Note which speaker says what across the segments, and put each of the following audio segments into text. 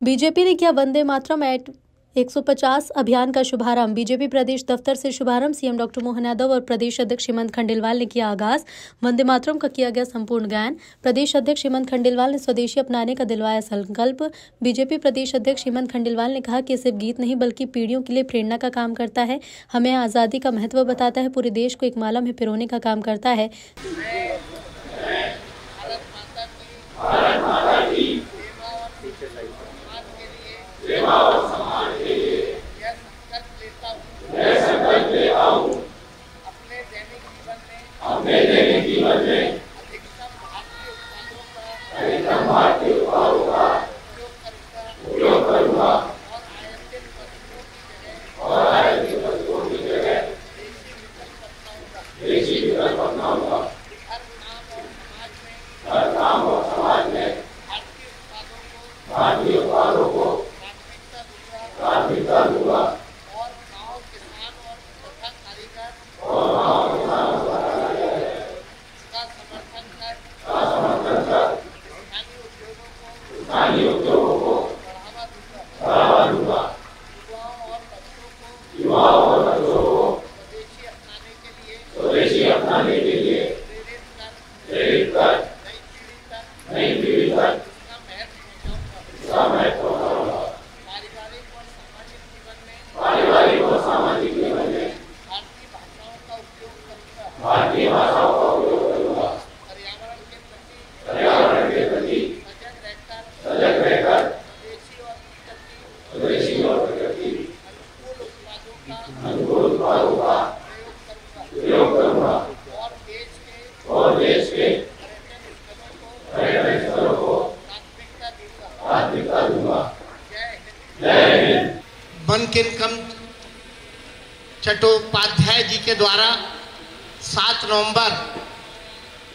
Speaker 1: BJP ने किया Vande Mataram eight 150 अभियान का शुभारंभ। बीजेपी प्रदेश दफ्तर से शुभारंभ। सीएम डॉक्टर मोहन यादव और प्रदेश अध्यक्ष हेमंत खंडेलवाल ने किया आगाज। वंदे मातरम का किया गया संपूर्ण गायन। प्रदेश अध्यक्ष हेमंत खंडेलवाल ने स्वदेशी अपनाने का दिलवाया संकल्प। बीजेपी प्रदेश अध्यक्ष हेमंत खंडेलवाल ने कहा कि सिर्फ गीत नहीं बल्कि पीढ़ियों के लिए प्रेरणा का काम करता है, हमें आज़ादी का महत्व बताता है, पूरे देश को एक माला में पिरोने का काम करता है।
Speaker 2: अपने दैनिक जीवन में अधिकतम भारतीय उत्पादों का उपयोग करूंगा और आयातित वस्तुओं की जगह देशी विकल्प अपनाऊंगा। हर काम और समाज में भारतीय उत्पादों को प्राथमिकता दूंगा और गाँव किसान स्थानीय उद्योगों को बढ़ावा दूंगा। युवाओं और बच्चों को स्वदेशी अपनाने के लिए प्रेरित कर नई पीढ़ी तक इसका महत्व बताऊंगा। पारिवारिक और सामाजिक जीवन में भारतीय भाषाओं का उपयोग करूंगा। पर्यावरण के प्रति सजग रहकर स्वदेशी और प्रकृति अनुकूल उत्पादों का प्रयोग करूंगा और देश के पर्यटन स्थलों को प्राथमिकता दूंगा। जय हिंद।
Speaker 3: बंकिम चट्टोपाध्याय जी के द्वारा 7 नवंबर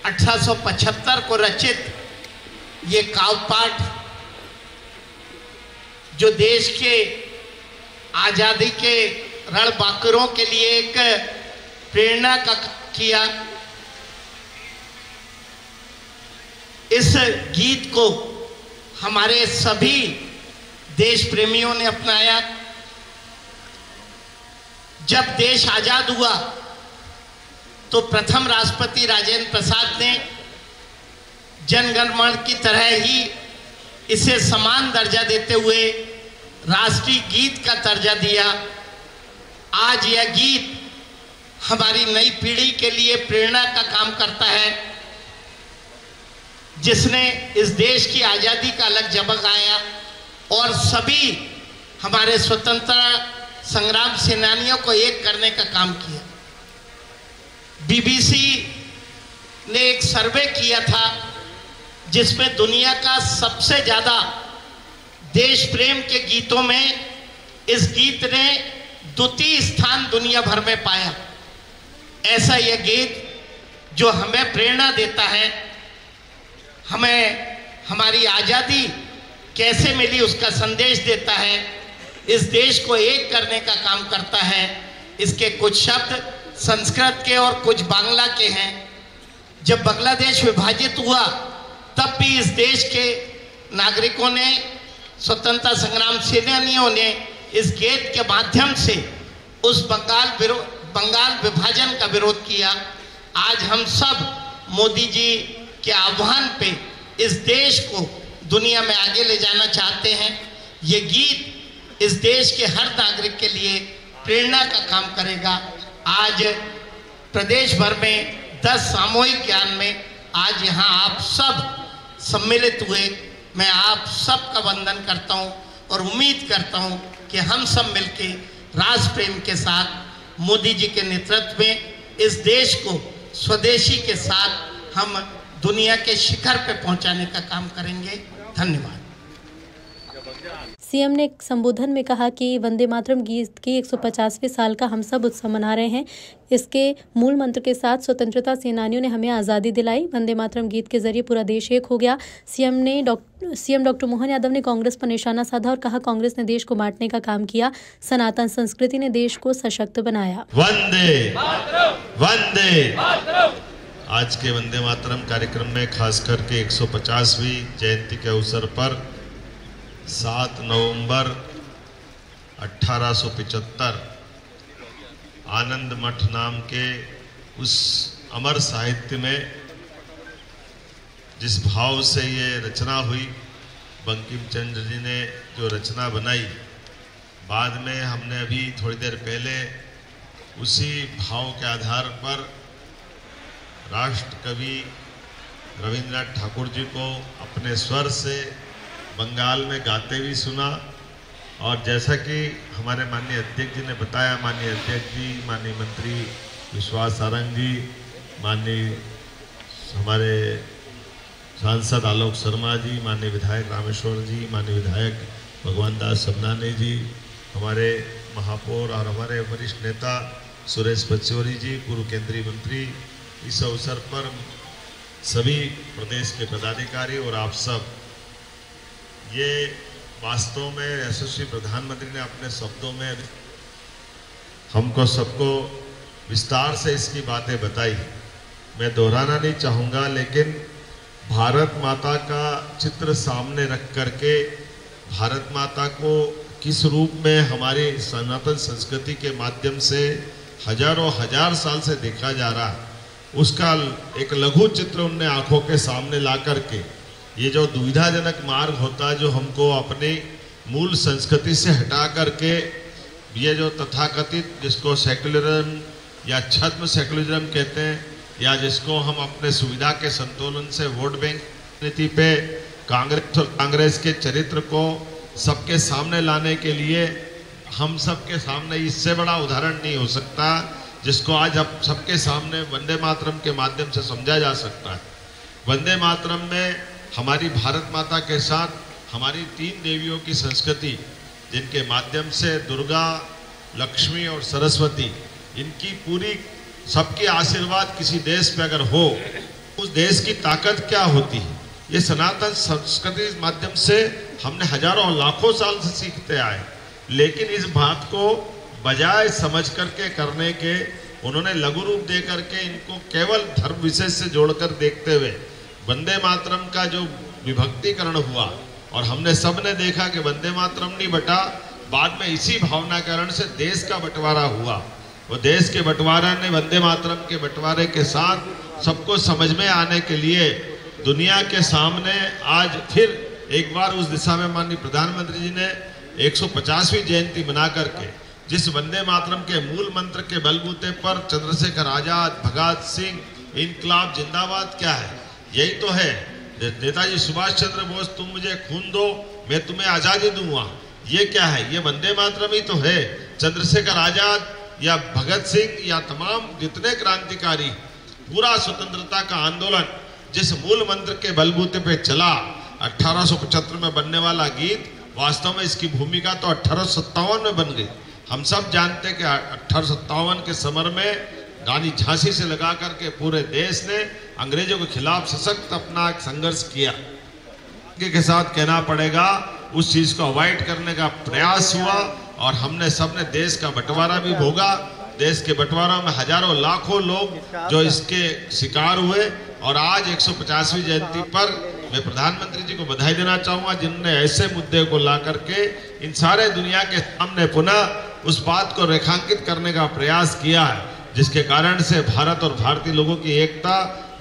Speaker 3: 1875 को रचित ये काव्य पाठ जो देश के आज़ादी के रणबांकुरों के लिए एक प्रेरणा का किया, इस गीत को हमारे सभी देश प्रेमियों ने अपनाया। जब देश आजाद हुआ तो प्रथम राष्ट्रपति राजेंद्र प्रसाद ने जन गण मन की तरह ही इसे समान दर्जा देते हुए राष्ट्रीय गीत का दर्जा दिया। आज यह गीत हमारी नई पीढ़ी के लिए प्रेरणा का काम करता है, जिसने इस देश की आज़ादी का अलग झलक आया और सभी हमारे स्वतंत्रता संग्राम सेनानियों को एक करने का काम किया। बीबीसी ने एक सर्वे किया था जिसमें दुनिया का सबसे ज़्यादा देश प्रेम के गीतों में इस गीत ने द्वितीय स्थान दुनिया भर में पाया। ऐसा यह गीत जो हमें प्रेरणा देता है, हमें हमारी आज़ादी कैसे मिली उसका संदेश देता है, इस देश को एक करने का काम करता है। इसके कुछ शब्द संस्कृत के और कुछ बांग्ला के हैं। जब बांग्लादेश विभाजित हुआ तब भी इस देश के नागरिकों ने, स्वतंत्रता संग्राम सेनानियों ने इस गीत के माध्यम से उस बंगाल विभाजन का विरोध किया। आज हम सब मोदी जी के आह्वान पे इस देश को दुनिया में आगे ले जाना चाहते हैं। ये गीत इस देश के हर नागरिक के लिए प्रेरणा का काम करेगा। आज प्रदेश भर में 10 सामूहिक ज्ञान में आज यहाँ आप सब सम्मिलित हुए। मैं आप सब का वंदन करता हूँ और उम्मीद करता हूँ कि हम सब मिलके राष्ट्र प्रेम के साथ मोदी जी के नेतृत्व में इस देश को स्वदेशी के साथ हम दुनिया के शिखर पे पहुँचाने का काम करेंगे। धन्यवाद।
Speaker 1: सीएम ने एक संबोधन में कहा कि वंदे मातरम गीत के 150वें साल का हम सब उत्सव मना रहे हैं। इसके मूल मंत्र के साथ स्वतंत्रता सेनानियों ने हमें आज़ादी दिलाई। वंदे मातरम गीत के जरिए पूरा देश एक हो गया। सीएम डॉक्टर मोहन यादव ने कांग्रेस पर निशाना साधा और कहा कांग्रेस ने देश को बांटने का काम किया, सनातन संस्कृति ने देश को सशक्त बनाया।
Speaker 4: वंदे वंदे। आज के वंदे मातरम कार्यक्रम में खास करके 150वीं जयंती के अवसर पर 7 नवंबर 1875 आनंद मठ नाम के उस अमर साहित्य में जिस भाव से ये रचना हुई, बंकिम चंद्र जी ने जो रचना बनाई, बाद में हमने अभी थोड़ी देर पहले उसी भाव के आधार पर राष्ट्र कवि रविंद्रनाथ ठाकुर जी को अपने स्वर से बंगाल में गाते भी सुना। और जैसा कि हमारे माननीय अध्यक्ष जी ने बताया, माननीय अध्यक्ष जी, माननीय मंत्री विश्वास सारंग जी, माननीय हमारे सांसद आलोक शर्मा जी, माननीय विधायक रामेश्वर जी, माननीय विधायक भगवान दास सबनानी जी, हमारे महापौर और हमारे वरिष्ठ नेता सुरेश पचौरी जी, पूर्व केंद्रीय मंत्री, इस अवसर पर सभी प्रदेश के पदाधिकारी और आप सब, ये वास्तव में यशस्वी प्रधानमंत्री ने अपने शब्दों में हमको सबको विस्तार से इसकी बातें बताई। मैं दोहराना नहीं चाहूँगा, लेकिन भारत माता का चित्र सामने रख करके भारत माता को किस रूप में हमारी सनातन संस्कृति के माध्यम से हजारों हजार साल से देखा जा रहा है, उसका एक लघु चित्र उनने आंखों के सामने ला करके, ये जो दुविधाजनक मार्ग होता है जो हमको अपनी मूल संस्कृति से हटा करके ये जो तथाकथित जिसको सेक्युलरिज्म या छद्म सेक्युलरिज्म कहते हैं, या जिसको हम अपने सुविधा के संतुलन से वोट बैंक नीति पे कांग्रेस के चरित्र को सबके सामने लाने के लिए हम सबके सामने इससे बड़ा उदाहरण नहीं हो सकता जिसको आज अब सबके सामने वंदे मातरम के माध्यम से समझा जा सकता है। वंदे मातरम में हमारी भारत माता के साथ हमारी 3 देवियों की संस्कृति, जिनके माध्यम से दुर्गा, लक्ष्मी और सरस्वती, इनकी पूरी सबके आशीर्वाद किसी देश पे अगर हो, उस देश की ताकत क्या होती है, ये सनातन संस्कृति माध्यम से हमने हजारों लाखों साल से सीखते आए। लेकिन इस बात को बजाय समझ करके करने के उन्होंने लघु रूप दे करके इनको केवल धर्म विशेष से जोड़कर देखते हुए वंदे मातरम का जो विभक्तिकरण हुआ, और हमने सब ने देखा कि वंदे मातरम नहीं बटा, बाद में इसी भावना कारण से देश का बंटवारा हुआ। वो देश के बंटवारा ने वंदे मातरम के बंटवारे के साथ सबको समझ में आने के लिए दुनिया के सामने आज फिर एक बार उस दिशा में माननीय प्रधानमंत्री जी ने 150वीं जयंती मना करके जिस वंदे मातरम के मूल मंत्र के बलबूते पर चंद्रशेखर आजाद, भगत सिंह, इनकलाब जिंदाबाद क्या है, यही तो है। नेताजी सुभाष चंद्र बोस, तुम मुझे खून दो मैं तुम्हें आजादी दूंगा, ये क्या है, ये वंदे मातरम ही तो है। चंद्रशेखर आजाद या भगत सिंह या तमाम जितने क्रांतिकारी, पूरा स्वतंत्रता का आंदोलन जिस मूल मंत्र के बलबूते पे चला, 1875 में बनने वाला गीत, वास्तव में इसकी भूमिका तो 1857 में बन गई। हम सब जानते हैं कि 1857 के समर में रानी झांसी से लगा करके पूरे देश ने अंग्रेजों के खिलाफ सशक्त अपना एक संघर्ष किया। के साथ कहना पड़ेगा उस चीज को अवॉइड करने का प्रयास हुआ, और हमने सबने देश का बंटवारा भी भोगा। देश के बंटवारा में हजारों लाखों लोग जो इसके शिकार हुए, और आज 150वीं जयंती पर मैं प्रधानमंत्री जी को बधाई देना चाहूँगा जिन्होंने ऐसे मुद्दे को ला करके इन सारे दुनिया के सामने पुनः उस बात को रेखांकित करने का प्रयास किया है, जिसके कारण से भारत और भारतीय लोगों की एकता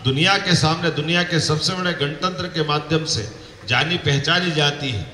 Speaker 4: दुनिया के सामने, दुनिया के सबसे बड़े गणतंत्र के माध्यम से जानी पहचानी जाती है।